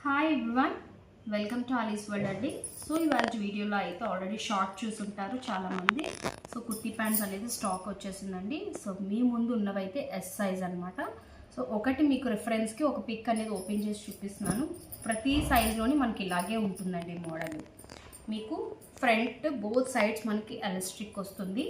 Hi everyone, welcome to Alice world అండి. So ఇవాళ వీడియోలో అయితే ఆల్రెడీ షార్ట్ చూసుంటారు చాలామంది. సో కుర్తీ ప్యాంట్స్ అనేది స్టాక్ వచ్చేసిందండి. సో మీ ముందు ఉన్నవైతే ఎస్ సైజ్ అనమాట. సో ఒకటి మీకు రిఫరెన్స్కి ఒక పిక్ అనేది ఓపెన్ చేసి చూపిస్తున్నాను. ప్రతి సైజ్లోని మనకి ఇలాగే ఉంటుందండి మోడల్. మీకు ఫ్రంట్ బోత్ సైడ్స్ మనకి ఎలాస్టిక్ వస్తుంది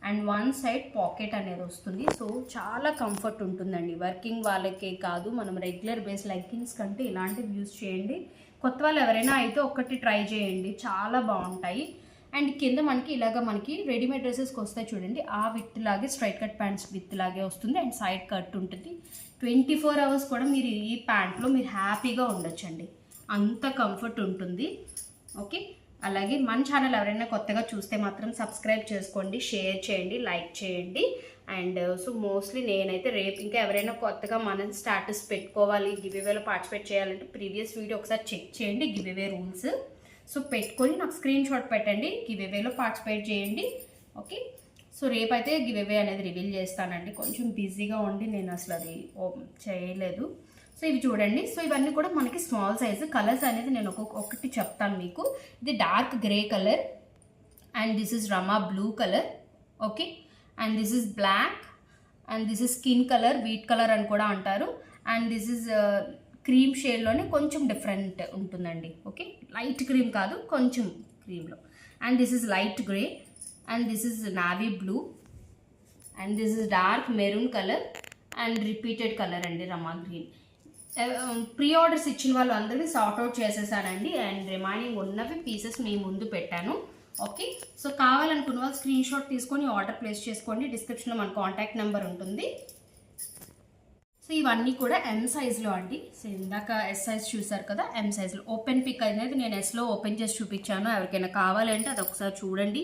అండ్ వన్ సైడ్ పాకెట్ అనేది వస్తుంది. సో చాలా కంఫర్ట్ ఉంటుందండి. వర్కింగ్ వాళ్ళకే కాదు, మనం రెగ్యులర్ బేస్ లెగ్గిన్స్ కంటే ఇలాంటివి యూజ్ చేయండి. కొత్త వాళ్ళు ఎవరైనా అయితే ఒకటి ట్రై చేయండి, చాలా బాగుంటాయి. అండ్ కింద మనకి ఇలాగ మనకి రెడీమేడ్ డ్రెస్సెస్కి వస్తాయి చూడండి, ఆ విత్ లాగే స్ట్రైట్ కట్ ప్యాంట్స్ విత్ లాగే వస్తుంది అండ్ సైడ్ కట్ ఉంటుంది. 24 అవర్స్ కూడా మీరు ఈ ప్యాంట్లో మీరు హ్యాపీగా ఉండొచ్చండి, అంత కంఫర్ట్ ఉంటుంది. ఓకే, అలాగే మన ఛానల్ ఎవరైనా కొత్తగా చూస్తే మాత్రం సబ్స్క్రైబ్ చేసుకోండి, షేర్ చేయండి, లైక్ చేయండి. అండ్ సో మోస్ట్లీ నేనైతే రేపు ఇంకా ఎవరైనా కొత్తగా మన స్టాటస్ పెట్టుకోవాలి, గివ్అవేలో పార్టిసిపేట్ చేయాలంటే ప్రీవియస్ వీడియో ఒకసారి చెక్ చేయండి, గివ్అవే రూల్స్. సో పెట్టుకొని నాకు స్క్రీన్ షాట్ పెట్టండి, గివ్అవేలో పార్టిసిపేట్ చేయండి. ఓకే, సో రేపైతే గివ్అవే అనేది రివీల్ చేస్తానండి. కొంచెం బిజీగా ఉండి నేను అసలు అది చేయలేదు. సో ఇవి చూడండి. సో ఇవన్నీ కూడా మనకి స్మాల్ సైజు. కలర్స్ అనేది నేను ఒక్కొక్కటి చెప్తాను మీకు. ఇది dark grey colour and this is Rama blue colour. Okay, and this is black and this is skin colour, wheat colour అని కూడా అంటారు. అండ్ దిస్ ఇస్ క్రీమ్ షేడ్లోనే కొంచెం డిఫరెంట్ ఉంటుందండి. ఓకే, లైట్ క్రీమ్ కాదు, కొంచెం క్రీమ్లో. And this is light grey and this is navy blue and this is dark maroon colour and repeated colour అండి రమా గ్రీన్. ప్రీ ఆర్డర్స్ ఇచ్చిన వాళ్ళు అందరినీ సార్ట్అవుట్ చేసేసానండి అండ్ రిమైనింగ్ ఉన్నవి పీసెస్ మీ ముందు పెట్టాను. ఓకే, సో కావాలనుకున్న వాళ్ళు స్క్రీన్ షాట్ తీసుకొని ఆర్డర్ ప్లేస్ చేసుకోండి. డిస్క్రిప్షన్లో మన కాంటాక్ట్ నెంబర్ ఉంటుంది. సో ఇవన్నీ కూడా ఎం సైజ్లో అండి. సో ఇందాక ఎస్ సైజ్ చూసారు కదా, ఎం సైజ్లో. ఓపెన్ పిక్ అనేది నేను ఎస్లో ఓపెన్ చేసి చూపించాను. ఎవరికైనా కావాలంటే అది ఒకసారి చూడండి.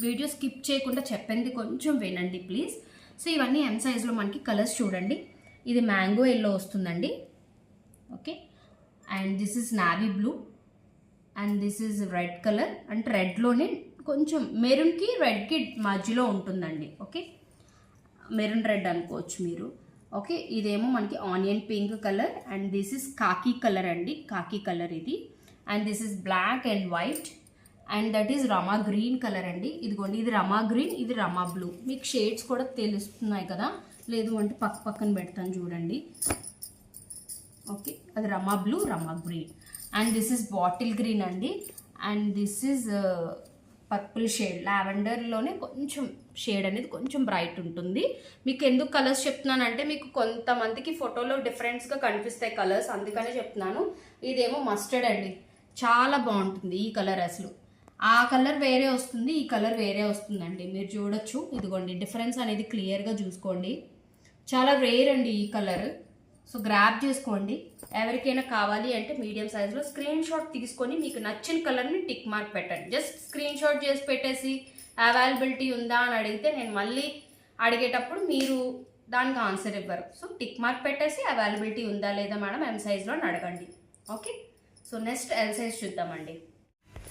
వీడియో స్కిప్ చేయకుండా చెప్పింది కొంచెం వినండి ప్లీజ్. సో ఇవన్నీ ఎం సైజ్లో మనకి కలర్స్ చూడండి. ఇది మ్యాంగో ఎల్లో వస్తుందండి. Okay, and this is navy blue and this is red colour. అంటే రెడ్లోనే కొంచెం మెరూన్కి రెడ్కి మధ్యలో ఉంటుందండి. ఓకే, మెరూన్ రెడ్ అనుకోవచ్చు మీరు. ఓకే, ఇదేమో మనకి onion pink colour and this is khaki colour అండి, కాకీ కలర్ ఇది. And this is black and white and that is Rama green colour అండి. ఇదిగోండి, ఇది రమా గ్రీన్, ఇది రమా బ్లూ. మీకు షేడ్స్ కూడా తెలుస్తున్నాయి కదా, లేదు అంటే పక్కన పెడతాను చూడండి. ఓకే, అది Rama blue, Rama green. And this is bottle green అండి. And this is purple shade, లావెండర్లోనే కొంచెం షేడ్ అనేది కొంచెం బ్రైట్ ఉంటుంది. మీకు ఎందుకు కలర్స్ చెప్తున్నానంటే మీకు కొంతమందికి ఫోటోలో డిఫరెంట్స్గా కనిపిస్తాయి కలర్స్, అందుకనే చెప్తున్నాను. ఇదేమో మస్టర్డ్ అండి, చాలా బాగుంటుంది ఈ కలర్. అసలు ఆ కలర్ వేరే వస్తుంది, ఈ కలర్ వేరే వస్తుందండి. మీరు చూడొచ్చు, ఇదిగోండి డిఫరెన్స్ అనేది క్లియర్గా చూసుకోండి. చాలా రేర్ అండి ఈ కలర్. సో గ్రాప్ చేసుకోండి. ఎవరికైనా కావాలి అంటే మీడియం సైజులో స్క్రీన్ షాట్ తీసుకొని మీకు నచ్చిన కలర్ని టిక్ మార్క్ పెట్టండి. జస్ట్ స్క్రీన్ షాట్ చేసి పెట్టేసి అవైలబిలిటీ ఉందా అని అడిగితే నేను మళ్ళీ అడిగేటప్పుడు మీరు దానికి ఆన్సర్ ఇవ్వరు. సో టిక్ మార్క్ పెట్టేసి అవైలబిలిటీ ఉందా లేదా మేడం ఎం సైజ్లో అని అడగండి. Okay, so next L size చూద్దామండి.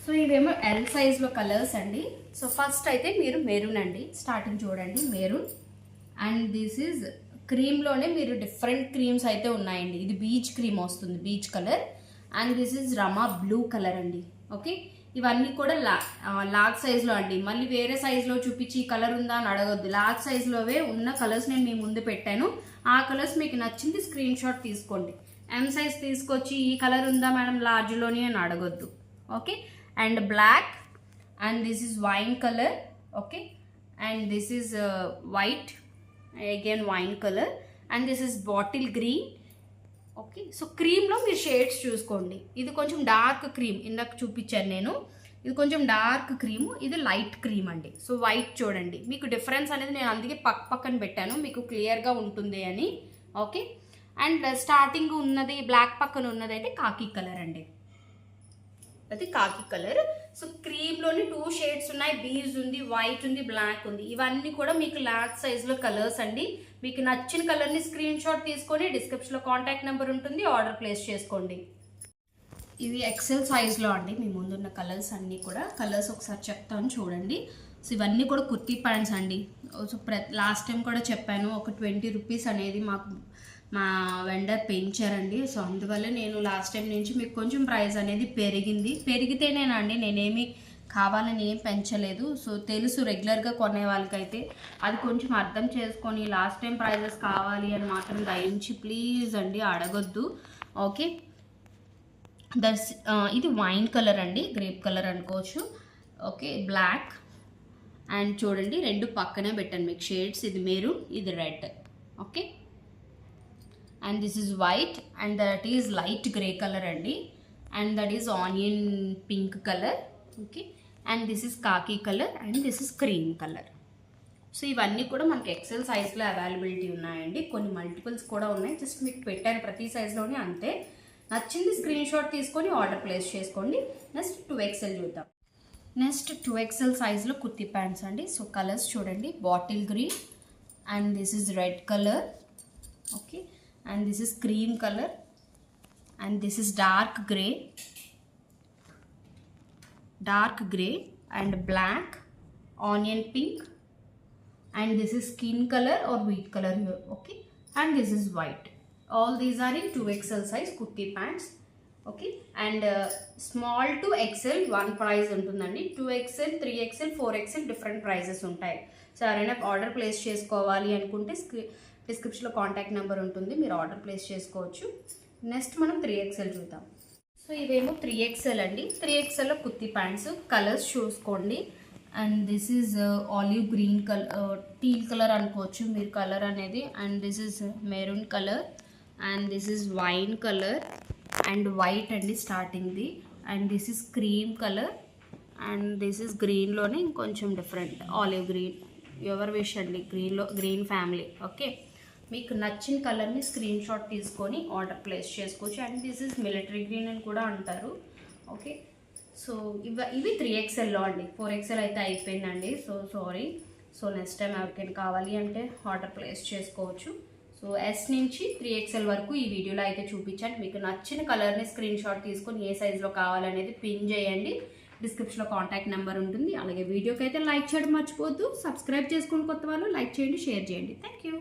సో ఇవేమో ఎల్ సైజ్లో కలర్స్ అండి. సో ఫస్ట్ అయితే మీరు మెరూన్ అండి, స్టార్టింగ్ చూడండి మెరూన్. అండ్ దిస్ ఈజ్ క్రీమ్లోనే మీరు డిఫరెంట్ క్రీమ్స్ అయితే ఉన్నాయండి. ఇది బీచ్ క్రీమ్ వస్తుంది, beach colour. And this is Rama blue colour అండి. ఓకే, ఇవన్నీ కూడా లార్జ్ సైజ్లో అండి. మళ్ళీ వేరే సైజ్లో చూపించి ఈ కలర్ ఉందా అని అడగొద్దు. లార్జ్ సైజ్లోవే ఉన్న కలర్స్ నేను మీ ముందు పెట్టాను. ఆ కలర్స్ మీకు నచ్చింది స్క్రీన్ షాట్ తీసుకోండి. ఎం సైజ్ తీసుకొచ్చి ఈ కలర్ ఉందా మేడం లార్జ్లోని అని అడగొద్దు. Okay, and black and this is wine colour. Okay, and this is white, again wine colour. And this is bottle green. Okay, so క్రీమ్లో మీరు షేడ్స్ చూసుకోండి. ఇది కొంచెం డార్క్ క్రీమ్, ఇందాక చూపించాను నేను. ఇది కొంచెం డార్క్ క్రీమ్, ఇది లైట్ క్రీమ్ అండి. సో వైట్ చూడండి, మీకు డిఫరెన్స్ అనేది నేను అందుకే పక్కన పెట్టాను, మీకు క్లియర్గా ఉంటుంది అని. ఓకే, అండ్ స్టార్టింగ్ ఉన్నది బ్లాక్ పక్కన ఉన్నది అయితే కాకీ కలర్ అండి, అది కాకి కలర్. సో క్రీమ్లోని 2 షేడ్స్ ఉన్నాయి, బీజ్ ఉంది, వైట్ ఉంది, బ్లాక్ ఉంది. ఇవన్నీ కూడా మీకు లార్జ్ సైజ్లో కలర్స్ అండి. మీకు నచ్చిన కలర్ని స్క్రీన్ షాట్ తీసుకొని డిస్క్రిప్షన్లో కాంటాక్ట్ నెంబర్ ఉంటుంది, ఆర్డర్ ప్లేస్ చేసుకోండి. ఇవి ఎక్సెల్ సైజ్లో అండి. మీ ముందున్న కలర్స్ అన్నీ కూడా కలర్స్ ఒకసారి చెప్తాను చూడండి. సో ఇవన్నీ కూడా కుర్తీ ప్యాంట్స్ అండి. సో లాస్ట్ టైం కూడా చెప్పాను, ఒక 20 రూపీస్ అనేది మాకు మా వెండర్ పెంచారండి. సో అందువల్ల నేను లాస్ట్ టైం నుంచి మీకు కొంచెం ప్రైస్ అనేది పెరిగితేనేనండి, నేనేమి కావాలని ఏం పెంచలేదు. సో తెలుసు రెగ్యులర్గా కొనే వాళ్ళకైతే అది కొంచెం అర్థం చేసుకొని లాస్ట్ టైం ప్రైజెస్ కావాలి అని మాత్రం దయించి ప్లీజ్ అండి అడగొద్దు. ఓకే, ఇది వైన్ కలర్ అండి, గ్రేప్ కలర్ అనుకోవచ్చు. ఓకే, బ్లాక్ అండ్ చూడండి రెండు పక్కనే పెట్టాను మీకు షేడ్స్, ఇది మెరూన్, ఇది red. Okay, and this is white and that is light grey colour అండి, and that is onion pink colour. Okay, and this is khaki colour and this is cream colour. So ఇవన్నీ కూడా మనకి XL సైజ్లో availability ఉన్నాయండి. కొన్ని multiples కూడా ఉన్నాయి, just మీకు పెట్టాను ప్రతి సైజ్లోనే అంతే. నచ్చింది స్క్రీన్ షాట్ తీసుకొని ఆర్డర్ ప్లేస్ చేసుకోండి. నెక్స్ట్ 2XL చూద్దాం. నెక్స్ట్ 2XL సైజ్లో కుర్తీ ప్యాంట్స్ అండి. సో కలర్స్ చూడండి, bottle green and this is red colour. Okay, and this is cream colour and this is dark grey and black, onion pink, and this is skin color or wheat color here. Okay, and this is white. All these are in 2XL size kurti pants. Okay, and small to XL one price untundandi. 2XL 3XL 4XL different prices ఉంటాయి. So ఎవరైనా order place చేసుకోవాలి అనుకుంటే డిస్క్రిప్షన్లో contact number ఉంటుంది, మీరు order place చేసుకోవచ్చు. Next మనం 3XL చూద్దాం. సో ఇవేమో 3XL అండి. 3XLలో కుర్తీ ప్యాంట్స్ కలర్స్ చూసుకోండి. And this is olive green colour, teal colour అనుకోవచ్చు మీరు కలర్ అనేది. And this is maroon colour and this is wine colour and white అండి స్టార్టింగ్ది. And this is cream colour and this is గ్రీన్లోనే ఇంకొంచెం different olive green. ఎవర్ విష్ అండి, గ్రీన్ ఫ్యామిలీ. ఓకే, మీకు నచ్చిన కలర్ని స్క్రీన్ షాట్ తీసుకొని ఆర్డర్ ప్లేస్ చేసుకోవచ్చు. And this is military green అని కూడా అంటారు. ఓకే, సో ఇవి 3XLలో అండి. 4XL అయితే అయిపోయిందండి. So sorry. So next time ఎవరికైనా కావాలి అంటే ఆర్డర్ ప్లేస్ చేసుకోవచ్చు. సో S నుంచి 3XL వరకు ఈ వీడియోలో అయితే చూపించాను. మీకు నచ్చిన కలర్ని స్క్రీన్ షాట్ తీసుకొని ఏ సైజులో కావాలనేది పిన్ చేయండి. డిస్క్రిప్షన్లో కాంటాక్ట్ నెంబర్ ఉంటుంది. అలాగే వీడియోకి అయితే లైక్ చేయడం మర్చిపోవద్దు. సబ్స్క్రైబ్ చేసుకుని కొత్త వాళ్ళు లైక్ చేయండి, షేర్ చేయండి. Thank you.